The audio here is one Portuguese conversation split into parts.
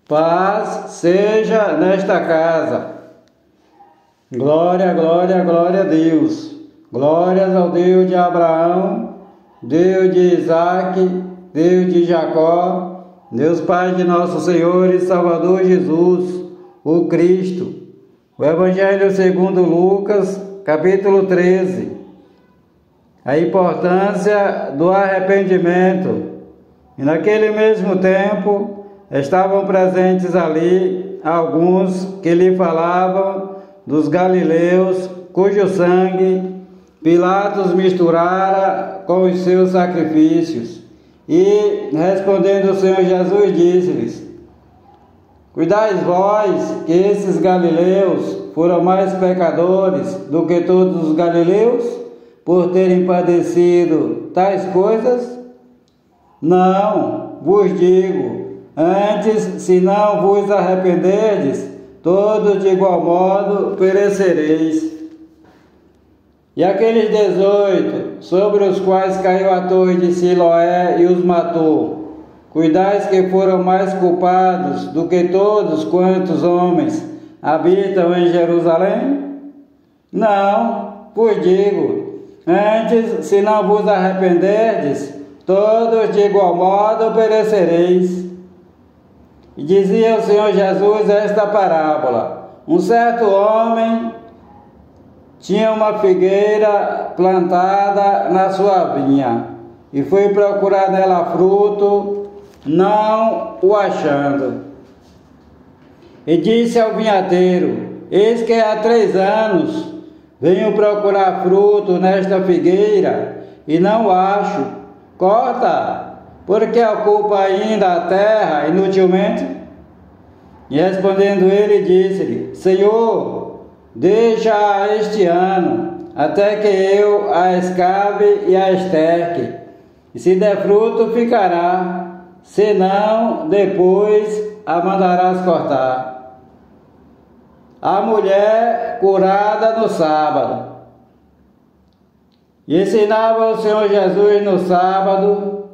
Paz seja nesta casa. Glória, glória, glória a Deus. Glórias ao Deus de Abraão, Deus de Isaac, Deus de Jacó, Deus Pai de nosso Senhor e Salvador Jesus, o Cristo. O Evangelho segundo Lucas, capítulo 13. A importância do arrependimento. E naquele mesmo tempo estavam presentes ali alguns que lhe falavam dos galileus, cujo sangue Pilatos misturara com os seus sacrifícios. E, respondendo o Senhor Jesus, disse-lhes: Cuidais vós que esses galileus foram mais pecadores do que todos os galileus, por terem padecido tais coisas? Não, vos digo, antes, se não vos arrependerdes, todos de igual modo perecereis. E aqueles 18, sobre os quais caiu a torre de Siloé e os matou, cuidais que foram mais culpados do que todos quantos homens habitam em Jerusalém? Não, vos digo, antes, se não vos arrependerdes, todos de igual modo perecereis. E dizia o Senhor Jesus esta parábola: Um certo homem tinha uma figueira plantada na sua vinha, e foi procurar nela fruto, não o achando. E disse ao vinhateiro: Eis que há 3 anos venho procurar fruto nesta figueira, e não o acho. Corta, porque ocupa ainda a terra inutilmente? E respondendo ele, disse-lhe: Senhor, deixa este ano, até que eu a escave e a esterque, e se der fruto ficará, senão depois a mandarás cortar. A mulher curada no sábado. E ensinava o Senhor Jesus no sábado,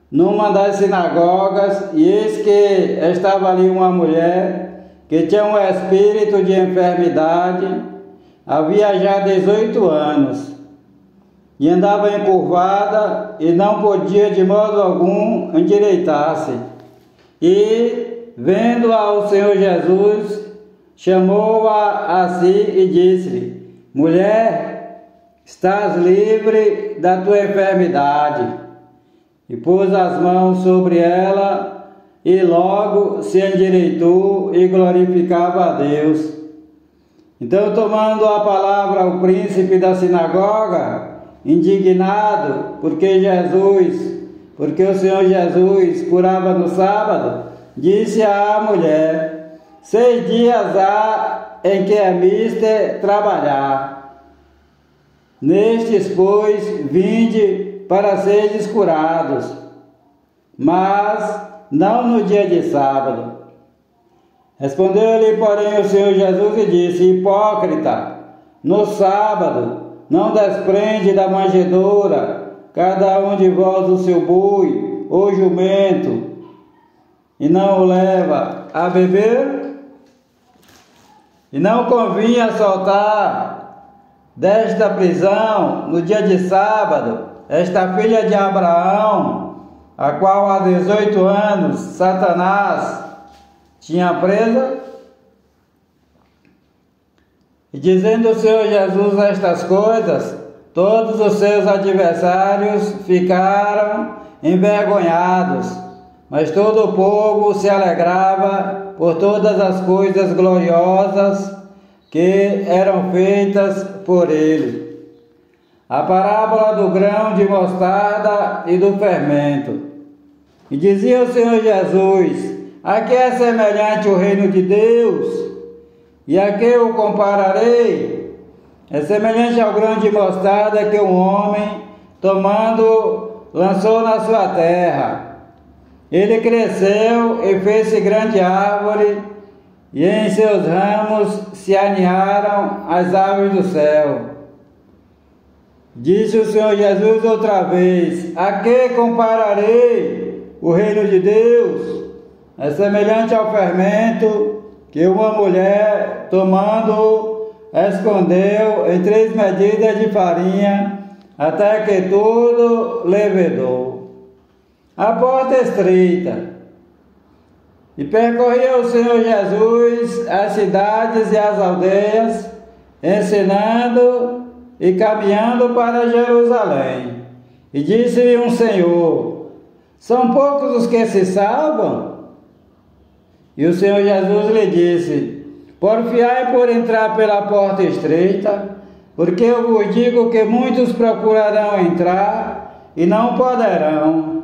numa das sinagogas, e eis que estava ali uma mulher que tinha um espírito de enfermidade, havia já 18 anos, e andava encurvada, e não podia de modo algum endireitar-se. E, vendo-a o Senhor Jesus, chamou-a a si e disse-lhe: Mulher, estás livre da tua enfermidade. E pôs as mãos sobre ela, e logo se endireitou e glorificava a Deus. Então, tomando a palavra o príncipe da sinagoga, indignado, porque o Senhor Jesus curava no sábado, disse à mulher: 6 dias há em que é mister trabalhar. Nestes, pois, vinde para seres curados, mas não no dia de sábado. Respondeu-lhe, porém, o Senhor Jesus e disse: Hipócrita, no sábado não desprende da manjedoura cada um de vós o seu boi ou jumento, e não o leva a beber? E não convinha soltar desta prisão, no dia de sábado, esta filha de Abraão, a qual há 18 anos Satanás tinha presa? E dizendo o Senhor Jesus estas coisas, todos os seus adversários ficaram envergonhados, mas todo o povo se alegrava por todas as coisas gloriosas que eram feitas por ele. A parábola do grão de mostarda e do fermento. E dizia o Senhor Jesus: A que é semelhante o reino de Deus? E a que o compararei? É semelhante ao grão de mostarda que um homem, tomando, lançou na sua terra. Ele cresceu e fez-se grande árvore, e em seus ramos se aninharam as aves do céu. Disse o Senhor Jesus outra vez: A que compararei o reino de Deus? é semelhante ao fermento que uma mulher, tomando, escondeu em 3 medidas de farinha, até que tudo levedou. A porta estreita. E percorria o Senhor Jesus as cidades e as aldeias, ensinando e caminhando para Jerusalém. E disse-lhe um Senhor: são poucos os que se salvam? E o Senhor Jesus lhe disse: porfiai por entrar pela porta estreita, porque eu vos digo que muitos procurarão entrar e não poderão.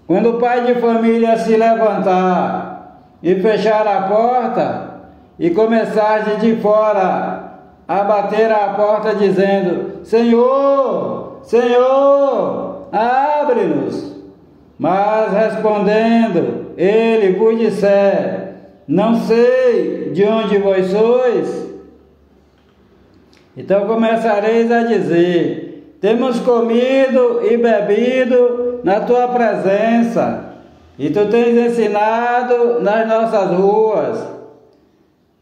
Quando o pai de família se levantar e fechar a porta, e começar de fora a bater à porta, dizendo: Senhor, Senhor, abre-nos. Mas respondendo, ele vos disser: não sei de onde vós sois, então começareis a dizer: temos comido e bebido na tua presença, e tu tens ensinado nas nossas ruas.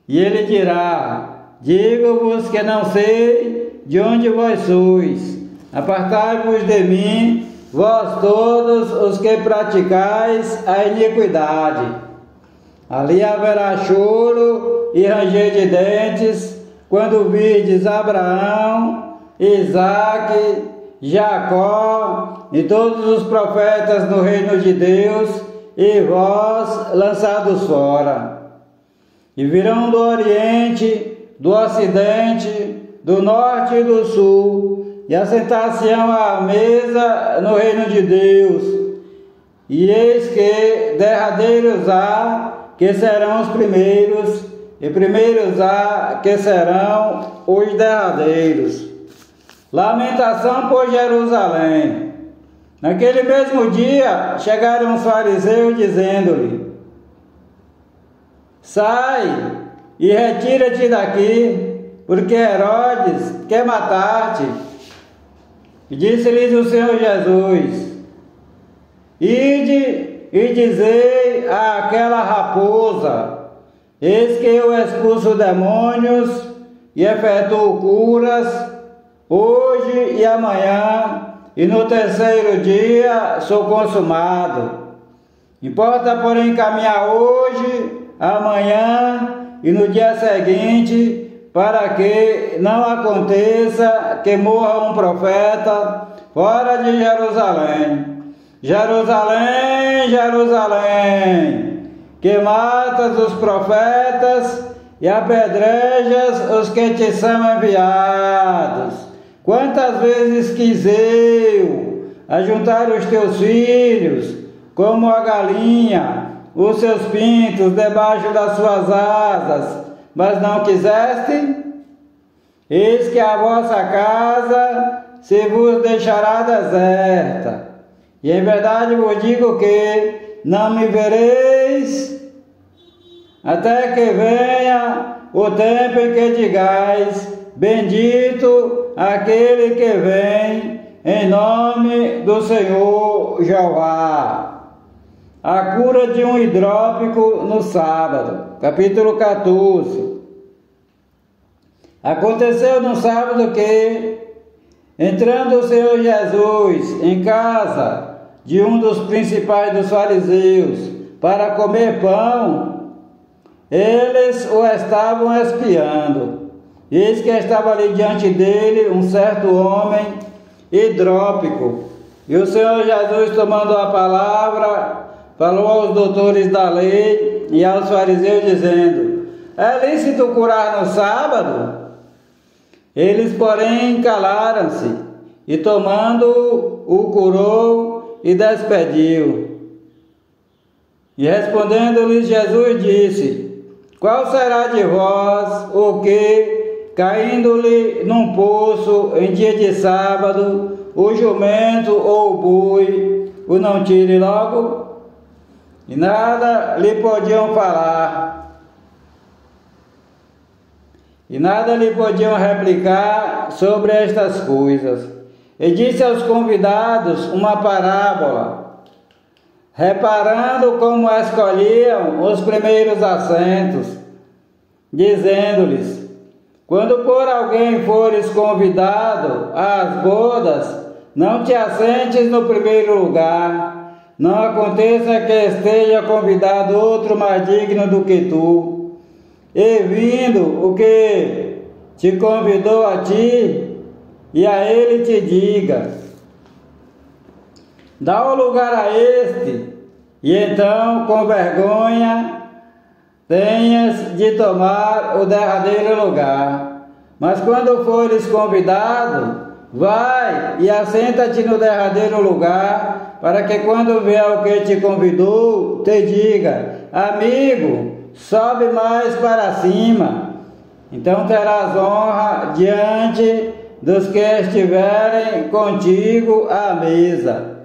E ele dirá: digo-vos que não sei de onde vós sois. Apartai-vos de mim, vós todos os que praticais a iniquidade. Ali haverá choro e ranger de dentes, quando virdes Abraão, Isaque, Jacó e todos os profetas no reino de Deus, e vós lançados fora. E virão do Oriente, do Ocidente, do Norte e do Sul, e assentar-se-ão à mesa no reino de Deus. E eis que derradeiros há, que serão os primeiros, e primeiros há, que serão os derradeiros. Lamentação por Jerusalém. Naquele mesmo dia chegaram os fariseus, dizendo-lhe: sai e retira-te daqui, porque Herodes quer matar-te. E disse-lhes o Senhor Jesus: ide e dizei àquela raposa: eis que eu expulso demônios e efetuo curas, hoje e amanhã, e no terceiro dia sou consumado. Importa, porém, caminhar hoje, amanhã e no dia seguinte, para que não aconteça que morra um profeta fora de Jerusalém. Jerusalém, Jerusalém, que matas os profetas e apedrejas os que te são enviados. Quantas vezes quis eu ajuntar os teus filhos, como a galinha, os seus pintos debaixo das suas asas, mas não quiseste? Eis que a vossa casa se vos deixará deserta. E em verdade vos digo que não me vereis, até que venha o tempo em que digais: bendito aquele que vem em nome do Senhor Jeová. A cura de um hidrópico no sábado. Capítulo 14. Aconteceu no sábado que, entrando o Senhor Jesus em casa de um dos principais dos fariseus para comer pão, eles o estavam espiando. Eis que estava ali diante dele um certo homem hidrópico. E o Senhor Jesus, tomando a palavra, falou aos doutores da lei e aos fariseus, dizendo: é lícito curar no sábado? Eles, porém, calaram-se, e tomando o curou e despediu. E respondendo-lhes Jesus disse: qual será de vós o que, caindo-lhe num poço em dia de sábado, o jumento ou o boi o não tire logo? E nada lhe podiam falar, e nada lhe podiam replicar sobre estas coisas. E disse aos convidados uma parábola: reparando como escolhiam os primeiros assentos, dizendo-lhes: quando por alguém fores convidado às bodas, não te assentes no primeiro lugar, não aconteça que esteja convidado outro mais digno do que tu, e vindo o que te convidou a ti, e a ele te diga: dá o lugar a este, e então com vergonha tenhas de tomar o derradeiro lugar. Mas quando fores convidado, vai e assenta-te no derradeiro lugar, para que quando vier o que te convidou, te diga: amigo, sobe mais para cima. Então terás honra diante dos que estiverem contigo à mesa.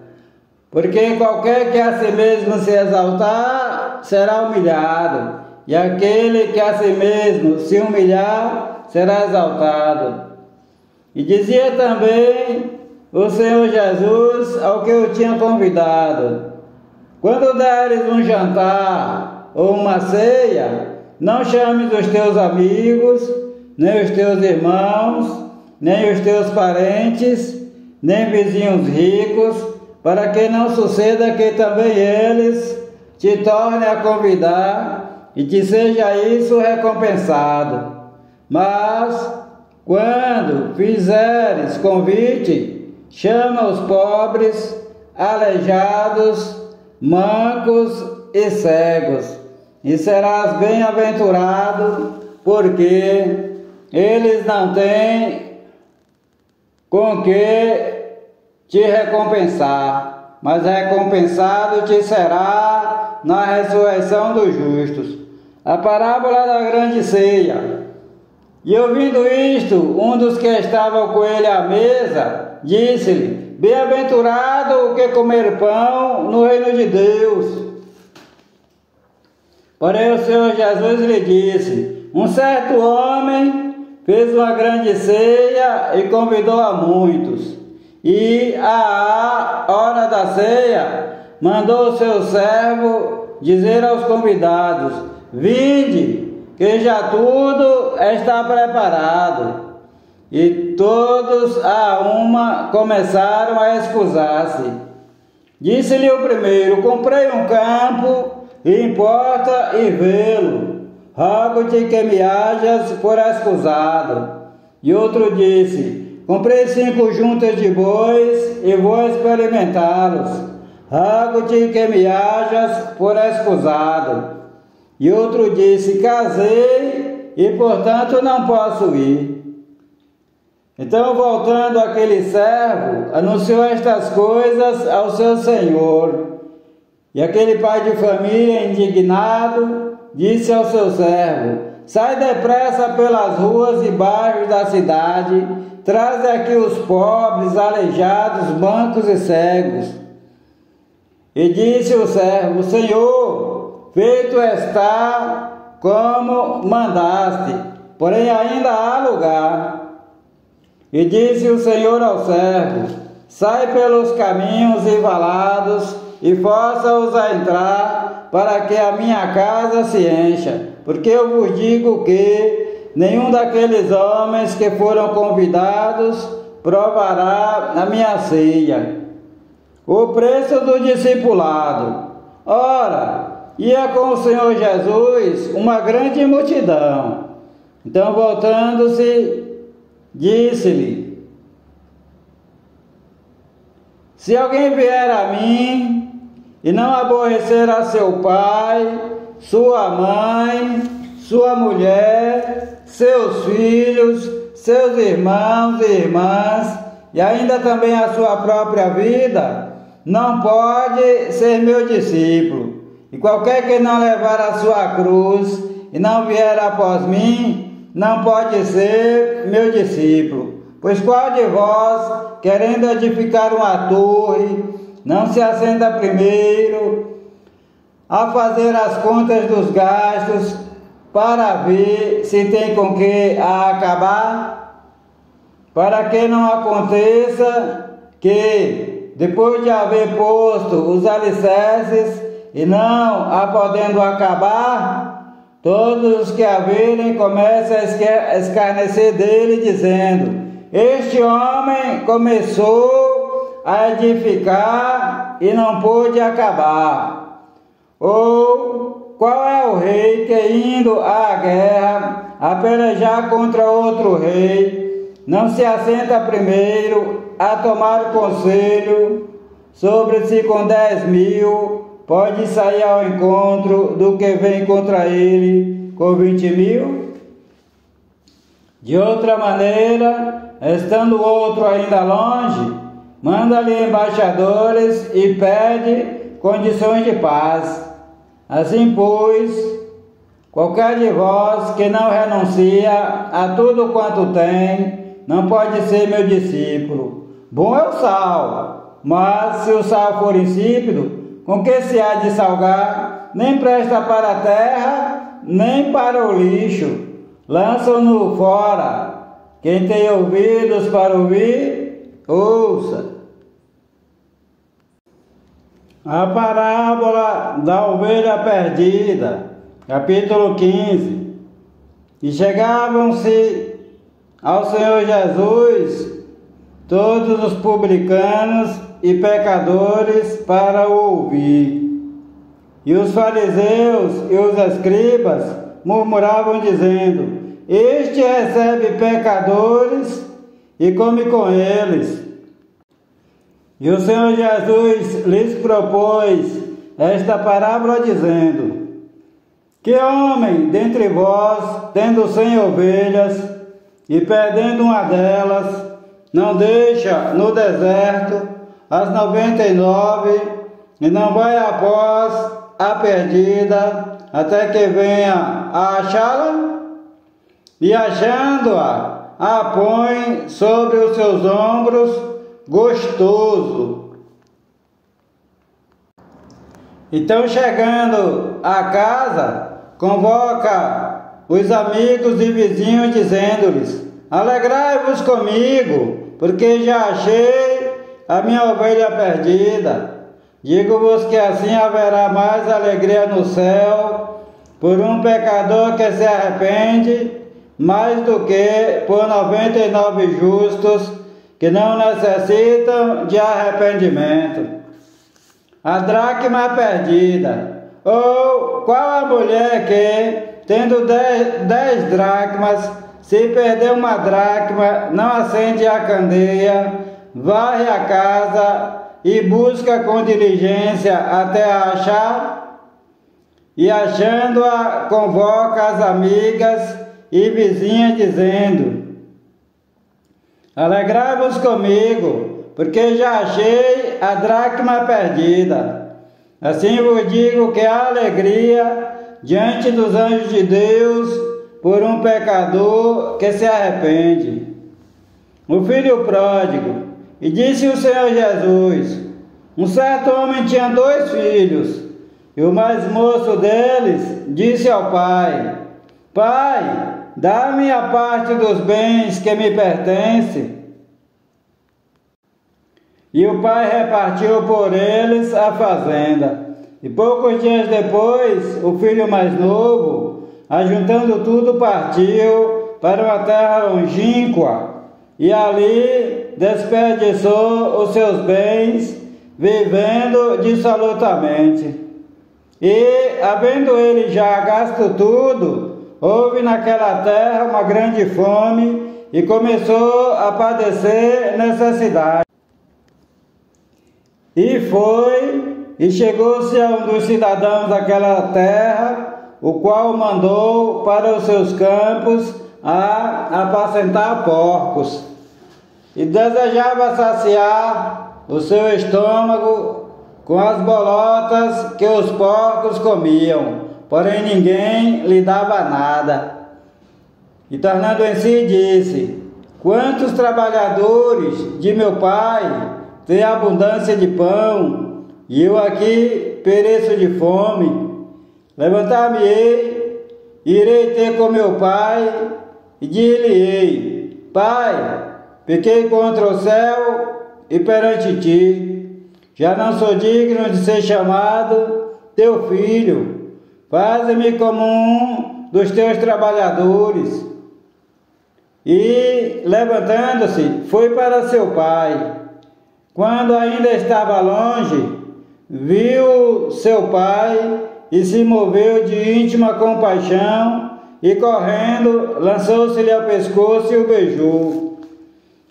Porque qualquer que a si mesmo se exaltar, será humilhado, e aquele que a si mesmo se humilhar, será exaltado. E dizia também o Senhor Jesus ao que o tinha convidado: quando deres um jantar ou uma ceia, não chames os teus amigos, nem os teus irmãos, nem os teus parentes, nem vizinhos ricos, para que não suceda que também eles te tornem a convidar e te seja isso recompensado. Mas, quando fizeres convite, chama os pobres, aleijados, mancos e cegos, e serás bem-aventurado, porque eles não têm com que te recompensar, mas recompensado te será na ressurreição dos justos. A parábola da grande ceia. E ouvindo isto, um dos que estavam com ele à mesa, disse-lhe: bem-aventurado o que comer pão no reino de Deus. Porém o Senhor Jesus lhe disse: um certo homem fez uma grande ceia e convidou a muitos. E à hora da ceia, mandou o seu servo dizer aos convidados: vinde, que já tudo está preparado. E todos a uma começaram a escusar-se. Disse-lhe o primeiro: comprei um campo, e importa ir vê-lo. Rogo-te que me hajas por escusado. E outro disse: comprei 5 juntas de bois e vou experimentá-los. Rogo-te que me hajas por escusado. E outro disse: casei e portanto não posso ir. Então, voltando aquele servo, anunciou estas coisas ao seu senhor. E aquele pai de família, indignado, disse ao seu servo: sai depressa pelas ruas e bairros da cidade, traze aqui os pobres, aleijados, mancos e cegos. E disse o servo: Senhor, feito está como mandaste, porém ainda há lugar. E disse o Senhor ao servo: sai pelos caminhos e valados e força-os a entrar, para que a minha casa se encha. Porque eu vos digo que nenhum daqueles homens que foram convidados provará a minha ceia. O preço do discipulado. Ora, ia com o Senhor Jesus uma grande multidão. Então, voltando-se, disse-lhe: se alguém vier a mim e não aborrecer a seu pai, sua mãe, sua mulher, seus filhos, seus irmãos e irmãs, e ainda também a sua própria vida, não pode ser meu discípulo. E qualquer que não levar a sua cruz e não vier após mim, não pode ser meu discípulo. Pois qual de vós, querendo edificar uma torre, não se assenta primeiro a fazer as contas dos gastos para ver se tem com que a acabar? Para que não aconteça que, depois de haver posto os alicerces e não a podendo acabar, todos os que a virem começam a escarnecer dele, dizendo: este homem começou a edificar e não pôde acabar. Ou qual é o rei que, indo à guerra a pelejar contra outro rei, não se assenta primeiro a tomar conselho sobre se com 10.000 pode sair ao encontro do que vem contra ele com 20.000? De outra maneira, estando o outro ainda longe, manda-lhe embaixadores e pede condições de paz. Assim, pois, qualquer de vós que não renuncia a tudo quanto tem, não pode ser meu discípulo. Bom é o sal, mas se o sal for insípido, com que se há de salgar? Nem presta para a terra, nem para o lixo. Lançam-no fora. Quem tem ouvidos para ouvir, ouça. A parábola da ovelha perdida, capítulo 15. E chegavam-se ao Senhor Jesus todos os publicanos e pecadores para o ouvir. E os fariseus e os escribas murmuravam, dizendo: este recebe pecadores e come com eles. E o Senhor Jesus lhes propôs esta parábola, dizendo: que homem dentre vós, tendo 100 ovelhas e perdendo uma delas, não deixa no deserto as 99 e não vai após a perdida até que venha a achá-la? E achando-a, a põe sobre os seus ombros, gostoso. Então, chegando à casa, convoca os amigos e vizinhos, dizendo-lhes: alegrai-vos comigo, porque já achei a minha ovelha perdida. Digo-vos que assim haverá mais alegria no céu por um pecador que se arrepende, mais do que por 99 justos que não necessitam de arrependimento. A dracma perdida. Ou qual a mulher que, tendo 10 dracmas, se perder uma dracma, não acende a candeia, varre a casa e busca com diligência até a achar? E achando-a, convoca as amigas e vizinhas, dizendo: alegrai-vos comigo, porque já achei a dracma perdida. Assim vos digo que há alegria diante dos anjos de Deus por um pecador que se arrepende. O filho pródigo. E disse o Senhor Jesus: um certo homem tinha 2 filhos, e o mais moço deles disse ao pai: pai, dá-me a parte dos bens que me pertencem. E o pai repartiu por eles a fazenda. E poucos dias depois, o filho mais novo, ajuntando tudo, partiu para uma terra longínqua, e ali desperdiçou os seus bens, vivendo dissolutamente. E, havendo ele já gasto tudo, houve naquela terra uma grande fome, e começou a padecer necessidade. E foi, e chegou-se a um dos cidadãos daquela terra, o qual o mandou para os seus campos a apacentar porcos, e desejava saciar o seu estômago com as bolotas que os porcos comiam, porém ninguém lhe dava nada. E tornando em si, disse: quantos trabalhadores de meu pai têm abundância de pão, e eu aqui pereço de fome? Levantar-me-ei, irei ter com meu pai, e dir-lhe-ei: pai, pequei contra o céu e perante ti, já não sou digno de ser chamado teu filho. Faze-me como um dos teus trabalhadores. E, levantando-se, foi para seu pai. Quando ainda estava longe, viu seu pai e se moveu de íntima compaixão e, correndo, lançou-se-lhe ao pescoço e o beijou.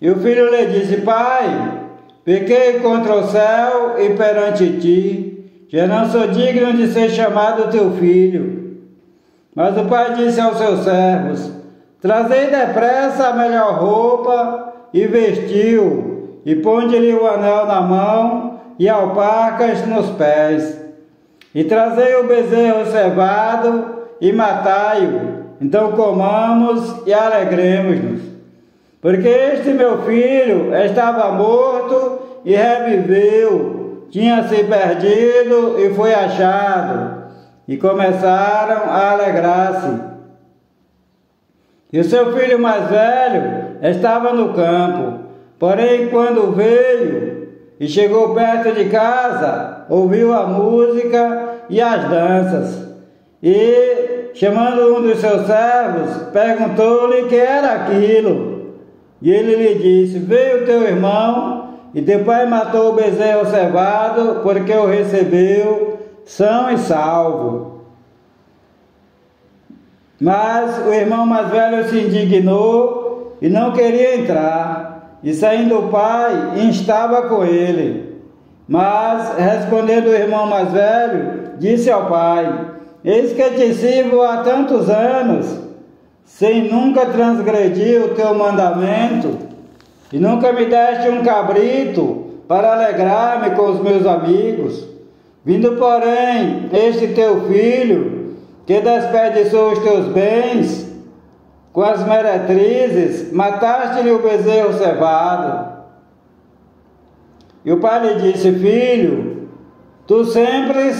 E o filho lhe disse: Pai, pequei contra o céu e perante ti, já não sou digno de ser chamado teu filho. Mas o pai disse aos seus servos: Trazei depressa a melhor roupa e vestiu, e ponde-lhe o anel na mão e alpacas nos pés. E trazei o bezerro cevado e matai-o, então comamos e alegremos-nos. Porque este meu filho estava morto e reviveu, tinha se perdido e foi achado. E começaram a alegrar-se. E o seu filho mais velho estava no campo, porém quando veio e chegou perto de casa, ouviu a música e as danças. E, chamando um dos seus servos, perguntou-lhe que era aquilo. E ele lhe disse: Veio teu irmão, e teu pai matou o bezerro cevado, porque o recebeu são e salvo. Mas o irmão mais velho se indignou e não queria entrar. E saindo o pai, instava com ele. Mas, respondendo o irmão mais velho, disse ao pai: Eis que te sirvo há tantos anos, sem nunca transgredir o teu mandamento, e nunca me deste um cabrito para alegrar-me com os meus amigos. Vindo, porém, este teu filho, que desperdiçou os teus bens com as meretrizes, mataste-lhe o bezerro cevado. E o pai lhe disse: Filho, tu sempre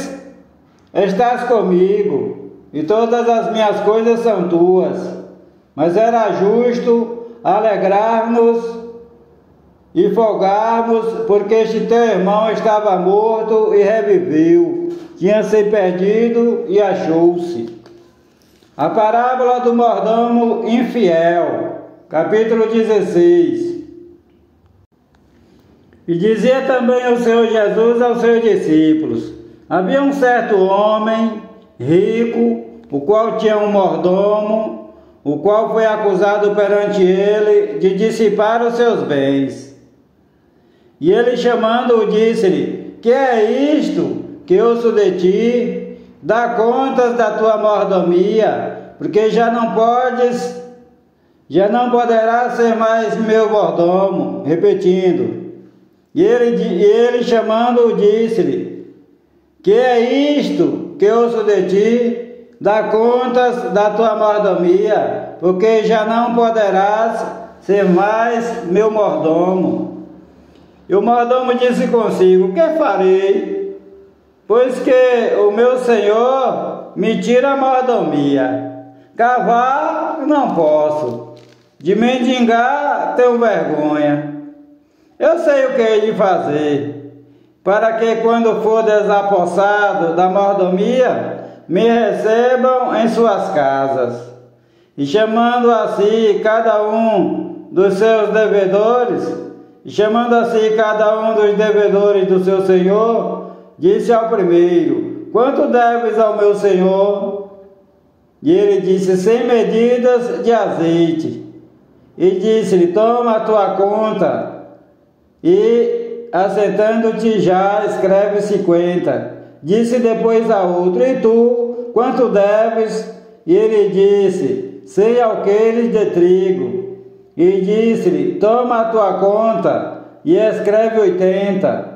estás comigo, e todas as minhas coisas são tuas. Mas era justo alegrar-nos e folgarmos, porque este teu irmão estava morto e reviveu, tinha se perdido e achou-se. A parábola do mordomo infiel, capítulo 16. E dizia também o Senhor Jesus aos seus discípulos: Havia um certo homem rico, o qual tinha um mordomo, o qual foi acusado perante ele de dissipar os seus bens. E ele, chamando-o, disse-lhe: Que é isto que ouço de ti? Dá contas da tua mordomia, porque já não poderás ser mais meu mordomo. Repetindo. E ele chamando-o, disse-lhe: Que é isto que ouço de ti? Dá contas da tua mordomia, porque já não poderás ser mais meu mordomo. E o mordomo disse consigo: Que farei? Pois que o meu senhor me tira a mordomia. Cavar não posso, de mendigar tenho vergonha. Eu sei o que hei de fazer, para que quando for desapossado da mordomia, me recebam em suas casas. E chamando a si cada um dos seus devedores, do seu senhor, disse ao primeiro: Quanto deves ao meu senhor? E ele disse: 100 medidas de azeite. E disse-lhe: Toma a tua conta, e assentando-te já, escreve 50. Disse depois a outro: E tu, quanto deves? E ele disse: 100 alqueires de trigo. E disse-lhe: Toma a tua conta, e escreve 80.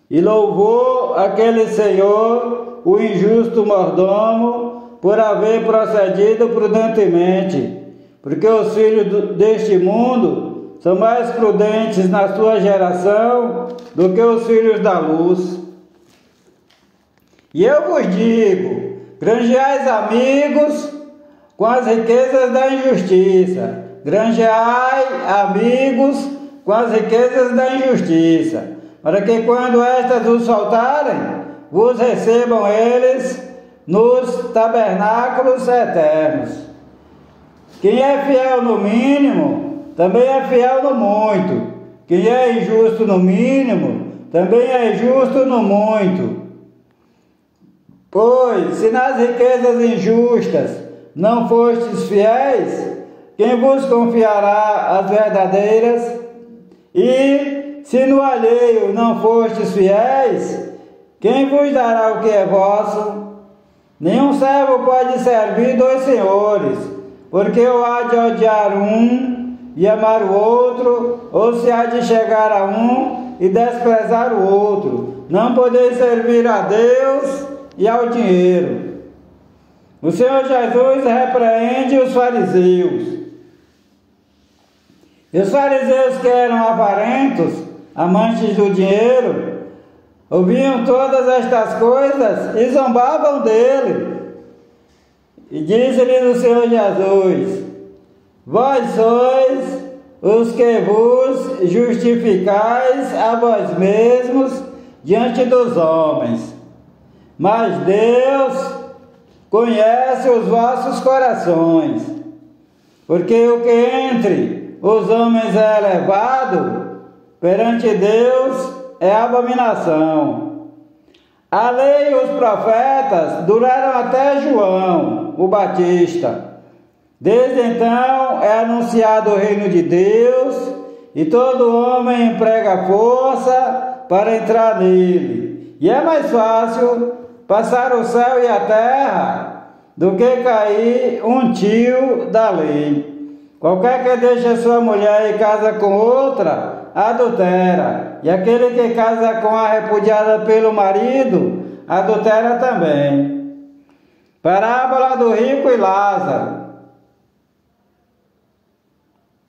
E louvou aquele senhor, o injusto mordomo, por haver procedido prudentemente, porque os filhos deste mundo são mais prudentes na sua geração do que os filhos da luz. E eu vos digo: granjeais amigos com as riquezas da injustiça. Granjeai amigos com as riquezas da injustiça, para que quando estas os faltarem, vos recebam eles nos tabernáculos eternos. Quem é fiel no mínimo, também é fiel no muito. Quem é injusto no mínimo, também é justo no muito. Pois, se nas riquezas injustas não fostes fiéis, quem vos confiará as verdadeiras? E, se no alheio não fostes fiéis, quem vos dará o que é vosso? Nenhum servo pode servir dois senhores, porque ou há de odiar um e amar o outro, ou se há de chegar a um e desprezar o outro. Não podeis servir a Deus e ao dinheiro. O Senhor Jesus repreende os fariseus. E os fariseus, que eram avarentos, amantes do dinheiro, ouviam todas estas coisas e zombavam dele. E disse-lhes o Senhor Jesus: vós sois os que vos justificais a vós mesmos diante dos homens, mas Deus conhece os vossos corações, porque o que entre os homens é elevado, perante Deus é abominação. A lei e os profetas duraram até João, o Batista. Desde então é anunciado o reino de Deus, e todo homem emprega força para entrar nele. E é mais fácil passar o céu e a terra do que cair um tio da lei. Qualquer que deixa sua mulher e casa com outra, adultera. E aquele que casa com a repudiada pelo marido, adultera também. Parábola do rico e Lázaro.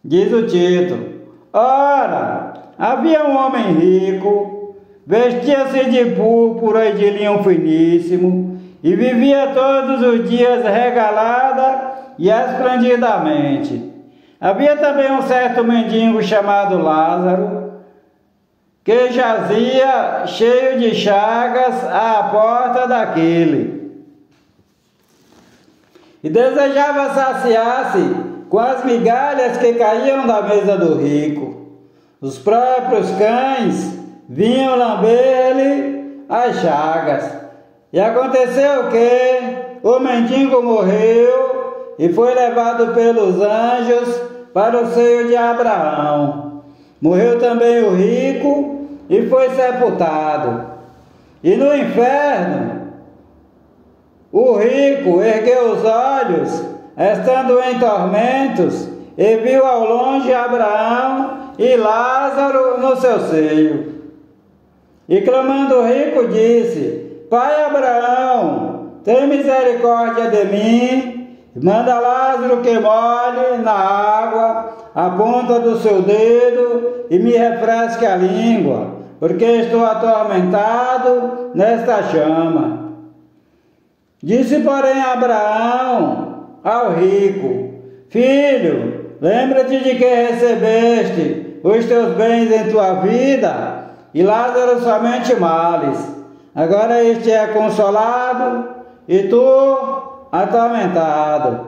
Diz o título: ora, havia um homem rico, vestia-se de púrpura e de linho finíssimo, e vivia todos os dias regalada e esplendidamente. Havia também um certo mendigo chamado Lázaro, que jazia cheio de chagas à porta daquele, e desejava saciar-se com as migalhas que caíam da mesa do rico. Os próprios cães vinham lamber-lhe as chagas. E aconteceu que o mendigo morreu e foi levado pelos anjos para o seio de Abraão. Morreu também o rico e foi sepultado. E no inferno, o rico ergueu os olhos, estando em tormentos, e viu ao longe Abraão e Lázaro no seu seio. E clamando o rico, disse: Pai Abraão, tem misericórdia de mim, manda Lázaro que molhe na água a ponta do seu dedo e me refresque a língua, porque estou atormentado nesta chama. Disse, porém, Abraão ao rico: Filho, lembra-te de que recebeste os teus bens em tua vida, e Lázaro somente males. Agora este é consolado, e tu atormentado.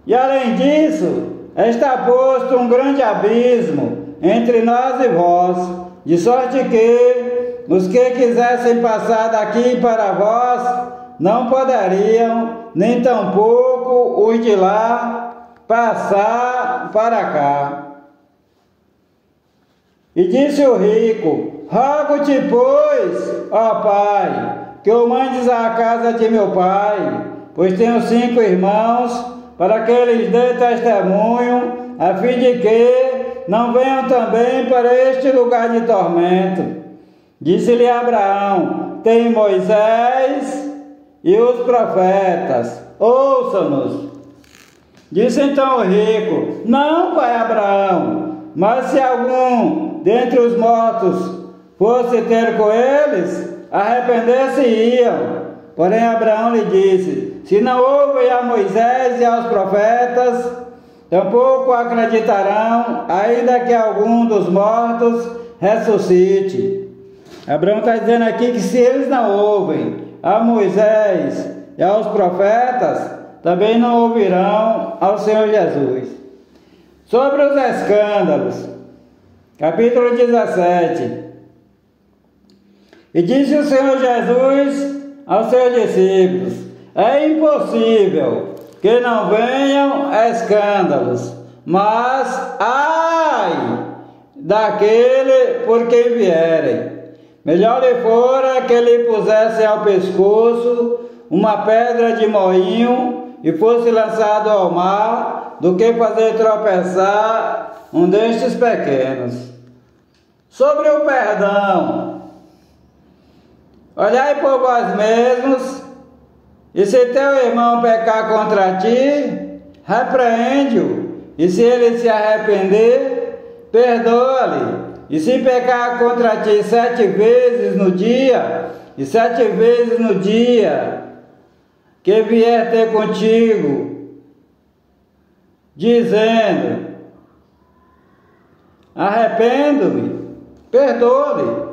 E além disso, está posto um grande abismo entre nós e vós, de sorte que os que quisessem passar daqui para vós não poderiam, nem tampouco os de lá passar para cá. E disse o rico: Rogo-te, pois, ó Pai, que o mandes à casa de meu pai, pois tenho 5 irmãos, para que eles dêem testemunho, a fim de que não venham também para este lugar de tormento. Disse-lhe Abraão: Tem Moisés e os profetas, ouçam-nos. Disse então o rico: Não, pai Abraão, mas se algum dentre os mortos fosse ter com eles, arrepender-se-iam. Porém Abraão lhe disse: Se não ouvem a Moisés e aos profetas, tampouco acreditarão, ainda que algum dos mortos ressuscite. Abraão está dizendo aqui que se eles não ouvem a Moisés e aos profetas, também não ouvirão ao Senhor Jesus. Sobre os escândalos, capítulo 17. E disse o Senhor Jesus aos seus discípulos: é impossível que não venham escândalos, mas ai daquele por quem vierem. Melhor lhe fora que lhe pusessem ao pescoço uma pedra de moinho e fosse lançado ao mar, do que fazer tropeçar um destes pequenos. Sobre o perdão, olhai por vós mesmos, e se teu irmão pecar contra ti, repreende-o, e se ele se arrepender, perdoa-lhe. E se pecar contra ti 7 vezes no dia, e 7 vezes no dia que vier ter contigo, dizendo: arrependo-me, perdoe-lhe.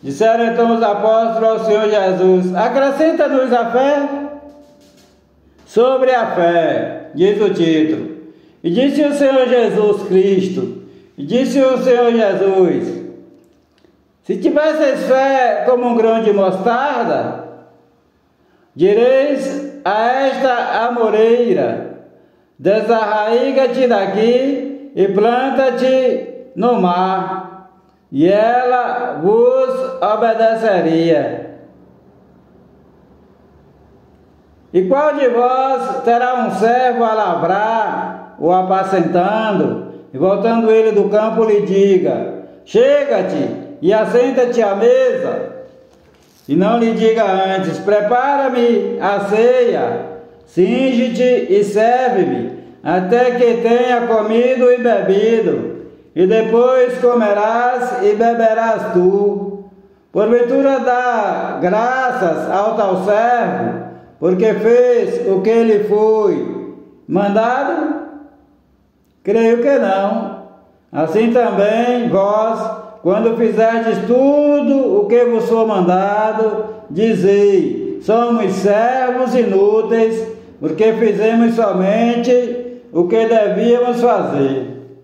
Disseram então os apóstolos ao Senhor Jesus: acrescenta-nos a fé. Sobre a fé, diz o título. E disse o Senhor Jesus Cristo, e disse o Senhor Jesus: se tivesseis fé como um grão de mostarda, direis a esta amoreira: desarraiga-te daqui e planta-te no mar, e ela vos obedeceria. E qual de vós terá um servo a lavrar ou apacentando, e voltando ele do campo lhe diga: chega-te e assenta-te à mesa, e não lhe diga antes: prepara-me a ceia, cinge-te e serve-me, até que tenha comido e bebido, e depois comerás e beberás tu. Porventura dá graças ao tal servo, porque fez o que lhe foi mandado? Creio que não. Assim também vós, quando fizerdes tudo o que vos for mandado, dizei: somos servos inúteis, porque fizemos somente o que devíamos fazer.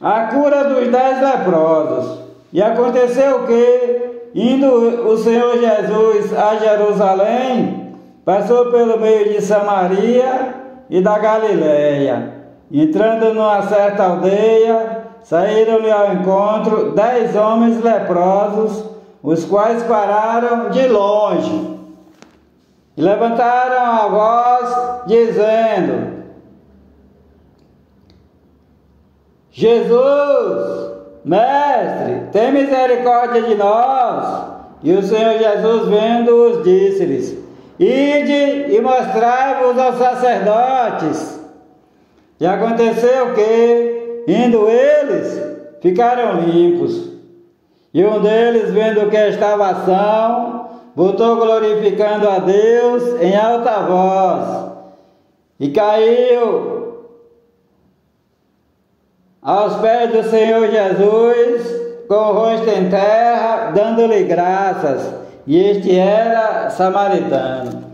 A cura dos 10 leprosos. E aconteceu que, indo o Senhor Jesus a Jerusalém, passou pelo meio de Samaria e da Galileia. Entrando numa certa aldeia, saíram-lhe ao encontro 10 homens leprosos, os quais pararam de longe e levantaram a voz, dizendo: Jesus, mestre, tem misericórdia de nós. E o Senhor Jesus, vendo-os, disse-lhes: ide e mostrai-vos aos sacerdotes. E aconteceu que, indo eles, ficaram limpos. E um deles, vendo que estava são, voltou glorificando a Deus em alta voz, e caiu aos pés do Senhor Jesus, com o rosto em terra, dando-lhe graças. E este era samaritano.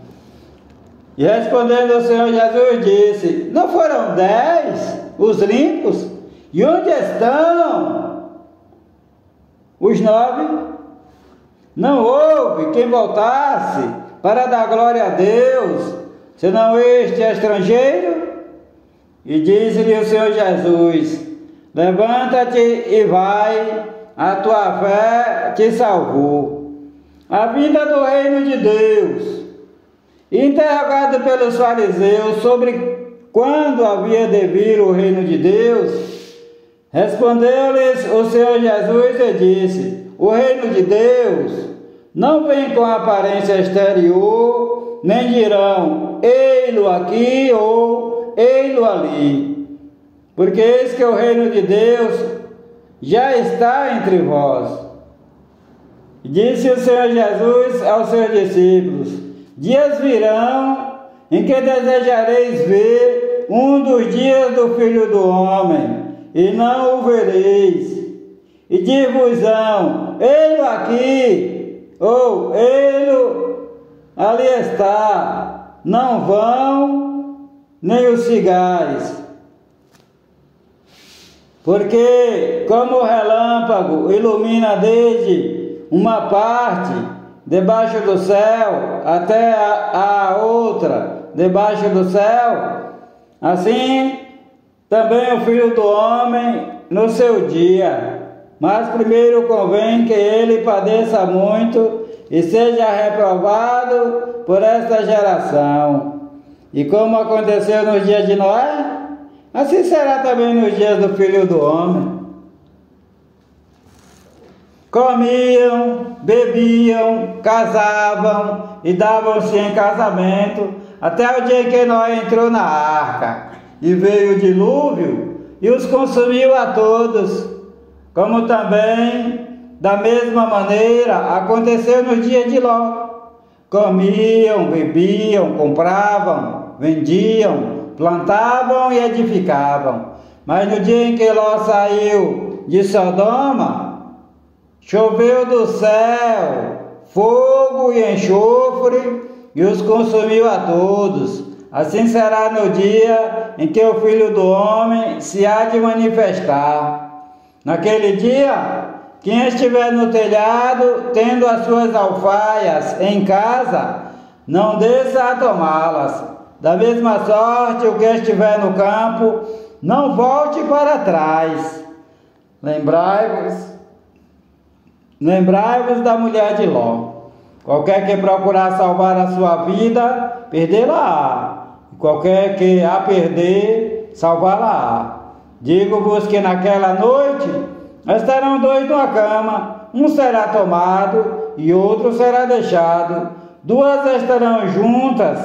E respondendo o Senhor Jesus disse: não foram 10 os limpos? E onde estão os 9? Não houve quem voltasse para dar glória a Deus, senão este estrangeiro? E disse-lhe o Senhor Jesus: levanta-te e vai, a tua fé te salvou. A vinda do reino de Deus. Interrogado pelos fariseus sobre quando havia de vir o reino de Deus, respondeu-lhes o Senhor Jesus e disse: o reino de Deus não vem com aparência exterior, nem dirão: ei-lo aqui ou ei-lo ali, porque eis que o reino de Deus já está entre vós. Disse o Senhor Jesus aos seus discípulos: dias virão em que desejareis ver um dos dias do Filho do Homem, e não o vereis. e dir-vos-ão: ei-lo aqui, ou ei-lo ali está. Não vão, nem os sigais. Porque como o relâmpago ilumina desde uma parte debaixo do céu até a outra debaixo do céu, assim também o Filho do Homem no seu dia. Mas primeiro convém que ele padeça muito e seja reprovado por esta geração. E como aconteceu nos dias de Noé, assim será também nos dias do Filho do Homem. Comiam, bebiam, casavam e davam-se em casamento, até o dia em que Noé entrou na arca, e veio o dilúvio e os consumiu a todos, como também, da mesma maneira, aconteceu nos dias de Ló. Comiam, bebiam, compravam, vendiam, plantavam e edificavam. Mas no dia em que Ló saiu de Sodoma, choveu do céu fogo e enxofre e os consumiu a todos. Assim será no dia em que o Filho do Homem se há de manifestar. Naquele dia, quem estiver no telhado, tendo as suas alfaias em casa, não desça a tomá-las. Da mesma sorte, o que estiver no campo, não volte para trás. Lembrai-vos da mulher de Ló. Qualquer que procurar salvar a sua vida, perdê-la-á. Qualquer que a perder, salvá-la-á. Digo-vos que naquela noite estarão dois numa cama, um será tomado e outro será deixado. Duas estarão juntas,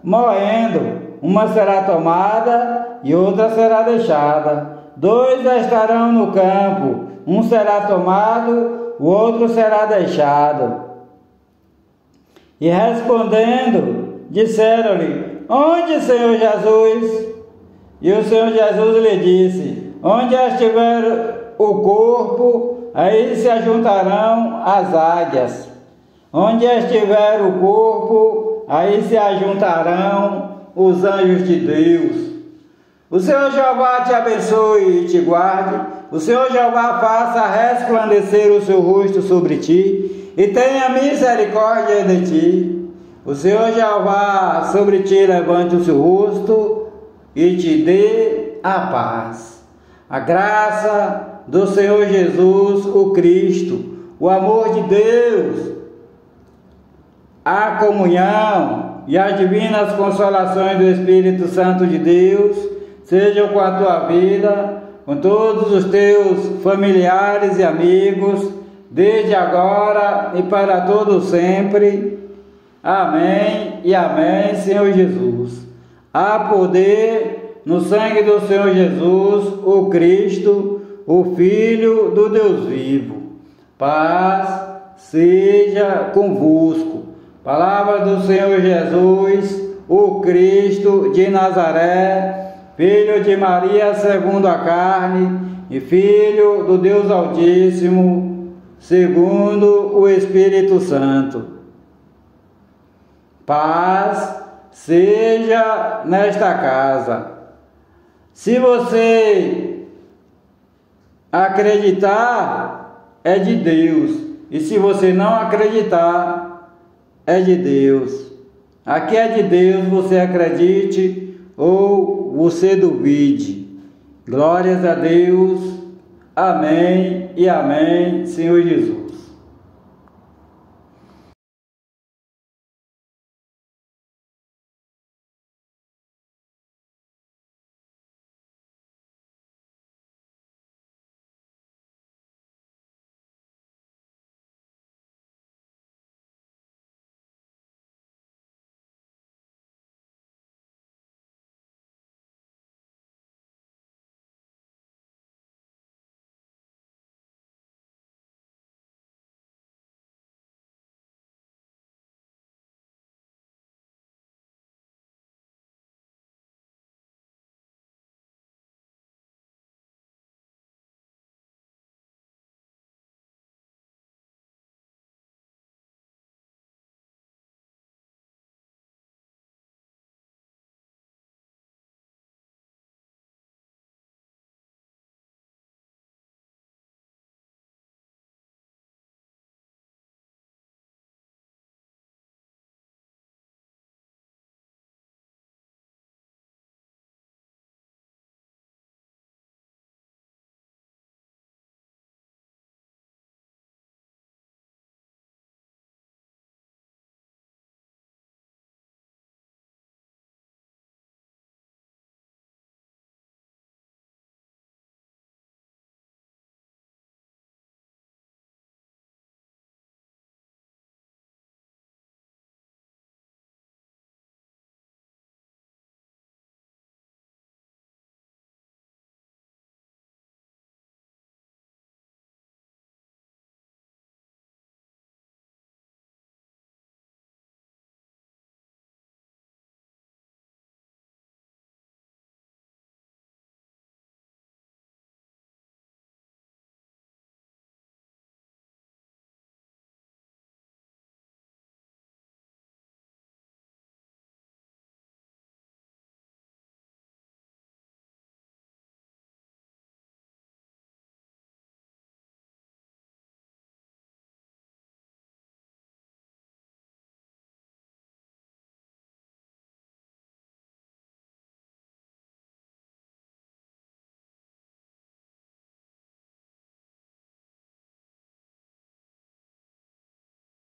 moendo, uma será tomada e outra será deixada. Dois estarão no campo, um será tomado, o outro será deixado. E respondendo, disseram-lhe: onde, Senhor Jesus? E o Senhor Jesus lhe disse: onde estiver o corpo, aí se ajuntarão as águias. Onde estiver o corpo, aí se ajuntarão os anjos de Deus. O Senhor Jeová te abençoe e te guarde. O Senhor Jeová faça resplandecer o seu rosto sobre ti e tenha misericórdia de ti. O Senhor Jeová sobre ti levante o seu rosto e te dê a paz. A graça do Senhor Jesus, o Cristo, o amor de Deus, a comunhão e as divinas consolações do Espírito Santo de Deus sejam com a tua vida, com todos os teus familiares e amigos, desde agora e para todo sempre. Amém e amém, Senhor Jesus. Há poder no sangue do Senhor Jesus, o Cristo, o Filho do Deus vivo. Paz seja convosco. Palavra do Senhor Jesus, o Cristo de Nazaré, Filho de Maria segundo a carne e Filho do Deus Altíssimo, segundo o Espírito Santo. Paz seja nesta casa. Se você acreditar, é de Deus. E se você não acreditar, é de Deus. Aqui é de Deus, você acredite ou você duvide. Glórias a Deus. Amém e amém, Senhor Jesus.